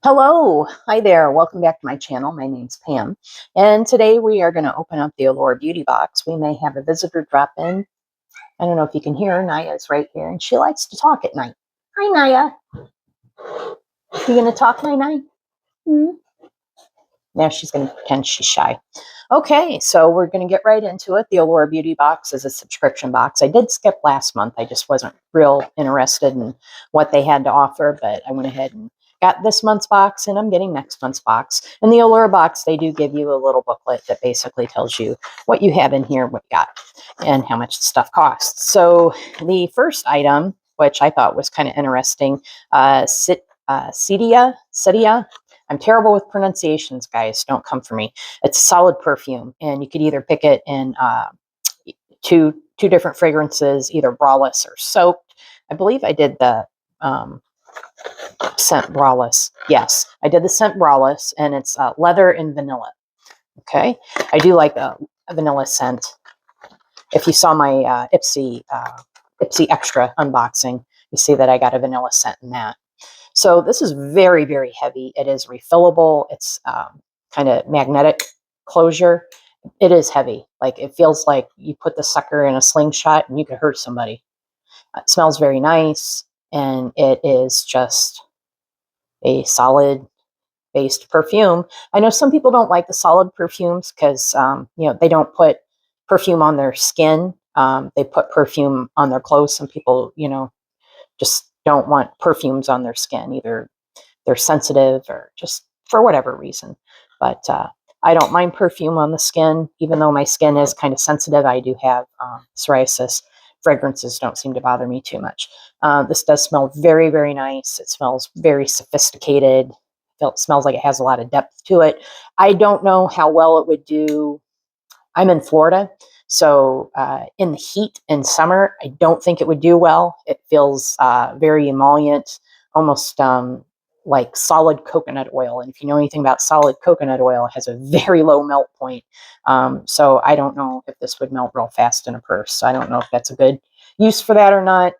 Hello, hi there. Welcome back to my channel. My name's Pam, and today we are going to open up the Allure beauty box. We may have a visitor drop in. I don't know if you can hear her. Naya's right here, and she likes to talk at night. Hi, Naya. You going to talk, Naya? Hmm? Now she's going to pretend she's shy. Okay, so we're going to get right into it. The Allure beauty box is a subscription box. I did skip last month. I just wasn't real interested in what they had to offer, but I went ahead and got this month's box, and I'm getting next month's box. In the Allure box, they do give you a little booklet that basically tells you what you have in here, what you got, and how much the stuff costs. So the first item, which I thought was kind of interesting, Cydia. I'm terrible with pronunciations, guys. Don't come for me. It's a solid perfume, and you could either pick it in two different fragrances, either braless or soaked. I believe I did the scent braless. Yes, I did the scent braless, and it's leather and vanilla. Okay, I do like a vanilla scent. If you saw my Ipsy Extra unboxing, you see that I got a vanilla scent in that. So this is very, very heavy. It is refillable. It's kind of magnetic closure. It is heavy. Like it feels like you put the sucker in a slingshot and you could hurt somebody. It smells very nice, and it is just a solid based perfume. I know some people don't like the solid perfumes because they don't put perfume on their skin. They put perfume on their clothes. Some people just don't want perfumes on their skin. Either they're sensitive or just for whatever reason. But I don't mind perfume on the skin, even though my skin is kind of sensitive. I do have psoriasis. Fragrances don't seem to bother me too much. This does smell very, very nice. It smells very sophisticated. It smells like it has a lot of depth to it. I don't know how well it would do. I'm in Florida, so in the heat in summer, I don't think it would do well. It feels very emollient, almost like solid coconut oil. And if you know anything about solid coconut oil, it has a very low melt point. So I don't know if this would melt real fast in a purse. So I don't know if that's a good use for that or not.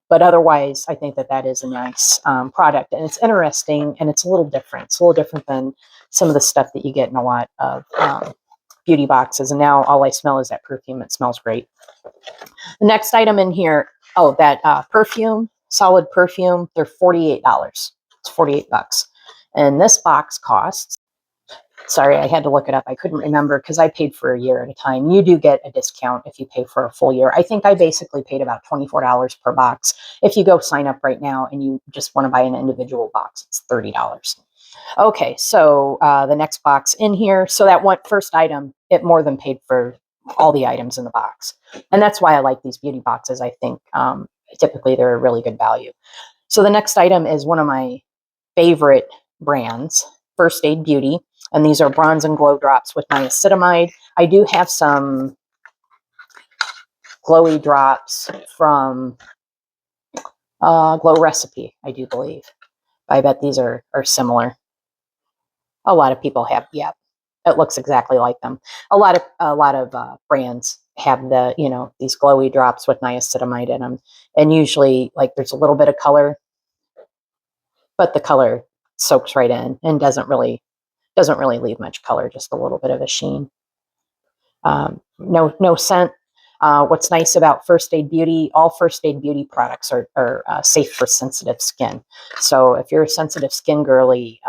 But otherwise, I think that is a nice product. And it's interesting, and it's a little different. It's a little different than some of the stuff that you get in a lot of beauty boxes. And now all I smell is that perfume. It smells great. The next item in here, that perfume, solid perfume, they're $48. It's $48. And this box costs, sorry, I had to look it up. I couldn't remember because I paid for a year at a time. You do get a discount if you pay for a full year. I think I basically paid about $24 per box. If you go sign up right now and you just want to buy an individual box, it's $30. Okay, so the next box in here. So that one first item, it more than paid for all the items in the box. And that's why I like these beauty boxes. I think typically they're a really good value. So the next item is one of my favorite brands, First Aid Beauty. And these are Bronze and Glow Drops with niacinamide. I do have some glowy drops from Glow Recipe, I do believe. I bet these are similar. A lot of people have, yeah, it looks exactly like them. A lot of brands have these glowy drops with niacinamide in them, and usually like there's a little bit of color, but the color soaks right in and doesn't really leave much color, just a little bit of a sheen. No scent. What's nice about First Aid Beauty, all First Aid Beauty products are safe for sensitive skin. So if you're a sensitive skin girly,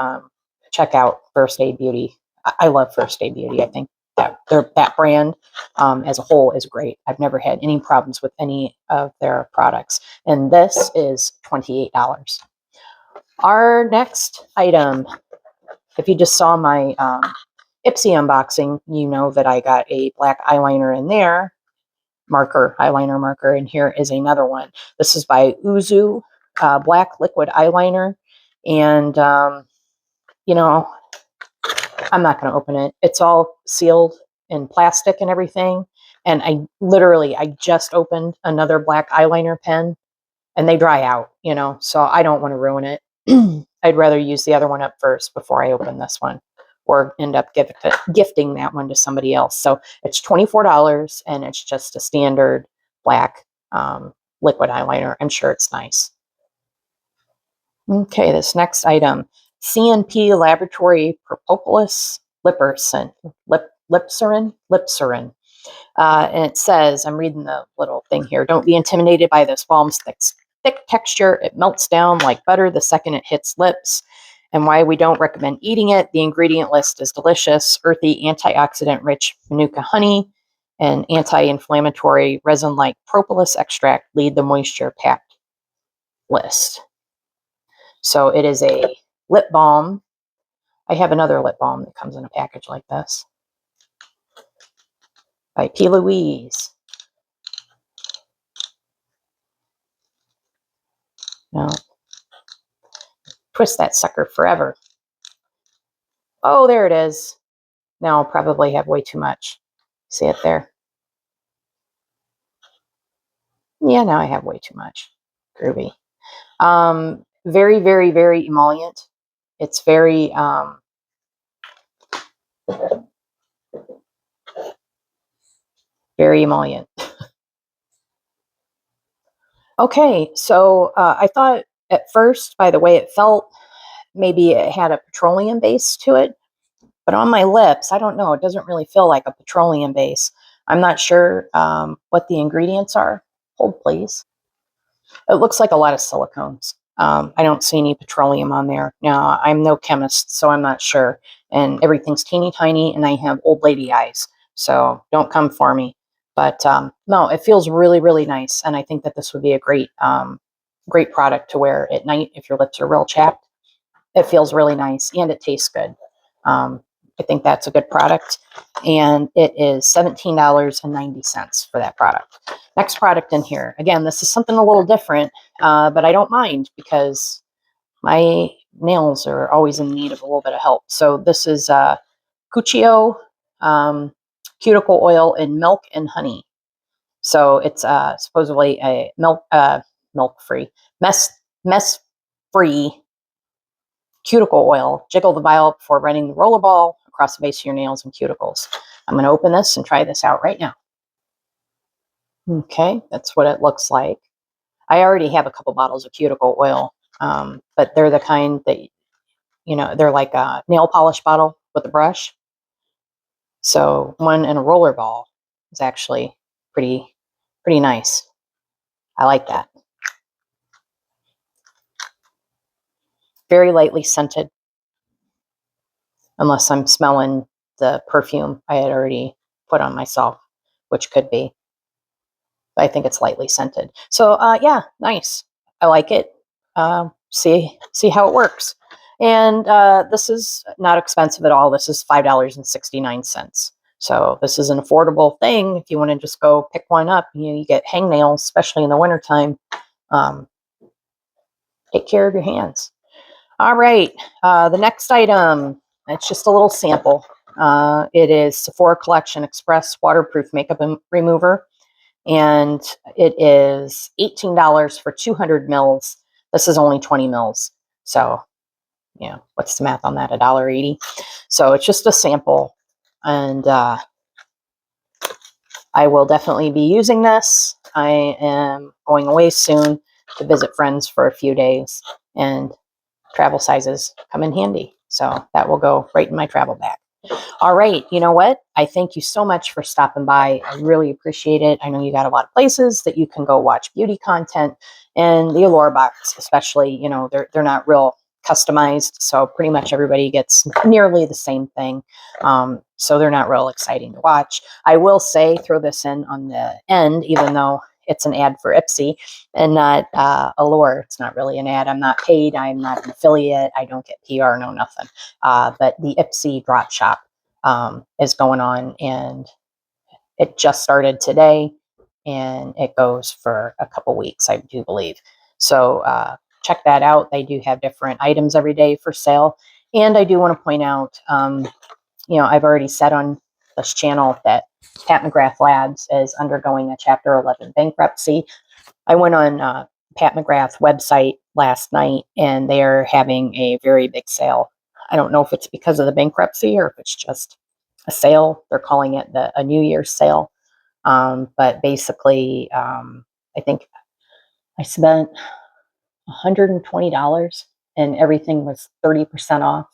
check out First Aid Beauty. I love First Aid Beauty. I think that brand as a whole is great. I've never had any problems with any of their products. And this is $28. Our next item, if you just saw my Ipsy unboxing, you know that I got a black eyeliner in there, eyeliner marker, and here is another one. This is by Uzu, black liquid eyeliner, and I'm not going to open it. It's all sealed in plastic and everything, and I just opened another black eyeliner pen, and they dry out, so I don't want to ruin it. I'd rather use the other one up first before I open this one, or end up gifting that one to somebody else. So it's $24, and it's just a standard black liquid eyeliner. I'm sure it's nice. Okay, this next item, CNP Laboratory Propolis Lipserine. Lipserine. And it says, I'm reading the little thing here, don't be intimidated by this balm's thick texture. It melts down like butter the second it hits lips. And why we don't recommend eating it. The ingredient list is delicious, earthy, antioxidant-rich Manuka honey and anti-inflammatory resin-like propolis extract lead the moisture-packed list. So it is a lip balm. I have another lip balm that comes in a package like this by P. Louise. Now, twist that sucker forever. Oh, there it is. Now I'll probably have way too much. See it there? Yeah, now I have way too much. Groovy. Very, very, very emollient. It's very, very emollient. Okay, so I thought at first, by the way it felt, maybe it had a petroleum base to it. But on my lips, I don't know. It doesn't really feel like a petroleum base. I'm not sure what the ingredients are. Hold, please. It looks like a lot of silicones. I don't see any petroleum on there. Now, I'm no chemist, so I'm not sure. And everything's teeny tiny, and I have old lady eyes. So don't come for me. But no, it feels really, really nice. And I think that this would be a great product to wear at night if your lips are real chapped. It feels really nice, and it tastes good. I think that's a good product. And it is $17.90 for that product. Next product in here. Again, this is something a little different, but I don't mind because my nails are always in need of a little bit of help. So this is Cuccio cuticle oil in milk and honey. So it's supposedly a milk-free, mess-free cuticle oil. Jiggle the vial before running the roller ball across the base of your nails and cuticles. I'm going to open this and try this out right now. Okay, that's what it looks like. I already have a couple bottles of cuticle oil, but they're the kind that, they're like a nail polish bottle with a brush. So one in a roller ball is actually pretty nice. I like that. Very lightly scented, unless I'm smelling the perfume I had already put on myself, which could be. But I think it's lightly scented. So yeah, nice. I like it. See how it works. And this is not expensive at all. This is $5.69. So this is an affordable thing. If you want to just go pick one up, you get hangnails, especially in the wintertime. Take care of your hands. All right, the next item, it's just a little sample. It is Sephora Collection Express Waterproof Makeup Remover, and it is $18 for 200 mils. This is only 20 mils, so what's the math on that? $1.80. So it's just a sample, and I will definitely be using this. I am going away soon to visit friends for a few days, and travel sizes come in handy. So that will go right in my travel bag. All right. You know what? I thank you so much for stopping by. I really appreciate it. I know you got a lot of places that you can go watch beauty content, and the Allure box, especially, they're not real customized. So pretty much everybody gets nearly the same thing. So they're not real exciting to watch. I will say, throw this in on the end, even though it's an ad for Ipsy and not Allure. It's not really an ad. I'm not paid. I'm not an affiliate. I don't get PR, no nothing. But the Ipsy drop shop is going on, and it just started today, and it goes for a couple weeks, I do believe. So check that out. They do have different items every day for sale. And I do want to point out, I've already said on this channel that Pat McGrath Labs is undergoing a Chapter 11 bankruptcy. I went on Pat McGrath's website last night, and they're having a very big sale. I don't know if it's because of the bankruptcy or if it's just a sale. They're calling it a New Year's sale. But basically, I think I spent $120 and everything was 30% off.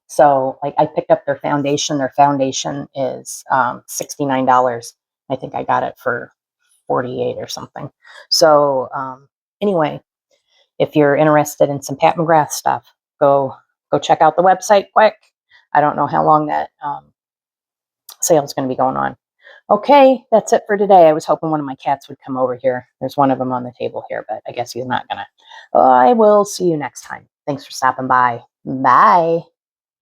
So like I picked up their foundation. Their foundation is $69. I think I got it for 48 or something. So anyway, if you're interested in some Pat McGrath stuff, go check out the website quick. I don't know how long that sale is going to be going on. Okay, that's it for today. I was hoping one of my cats would come over here. There's one of them on the table here, but I guess he's not gonna. I will see you next time. Thanks for stopping by. Bye.